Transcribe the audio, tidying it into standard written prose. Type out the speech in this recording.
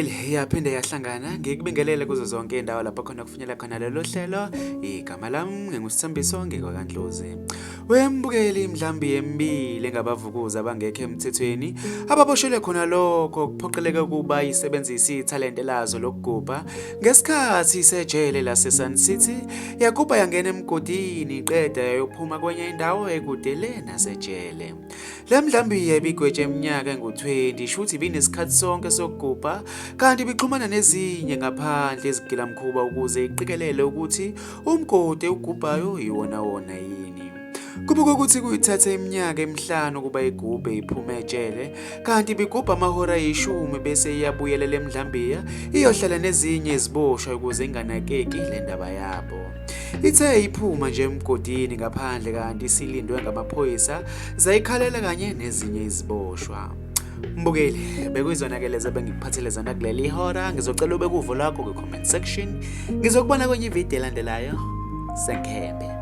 Mbukeli yaphinde yahlangana ngikubingelele kuzo zonke indawo lapho khona kufinyela khona lelo hlelo. Igama lami ngingusithambiso ngekwaNdlozi. Wembukeli imhlambi yembili ngabavukuza abangekho emthethweni ababoshelwe khona lokho kuphoqeleka kuba isebenzisa ithalente lazo lokugubha ngesikhathi sejele laseSun City yakuba yangena emgodini iqeda yayophuma kwenye indawo ekudele nasejele. Lemhlambi yebigwetshe eminyaka engu-20 shuthi ibinesikhathi sonke sokugubha kanti bixhumana nezinye ngaphandle izigilamkhuba ukuze iqikelele ukuthi umgodi ugubhayo iwona yini. Kubuka ukuthi kuyithatha iminyaka emihlanu kuba igubhe iphume ejele kanti bigubha amahora ayishumi bese iyabuyela lemhlambiya iyohlala nezinye iziboshwa ukuze inganakeki le ndaba yabo. Ithe iphuma nje emgodini ngaphandle kanti isilindwe ngamaphoyisa zayikhalela kanye nezinye iziboshwa. Mbukeli bekuyizonakele bengikuphathele zona kuleli hora. Ngizocela ube kuvo lakho ku-comment section. Ngizokubona kwenye ivideo elandelayo. Senkhembe.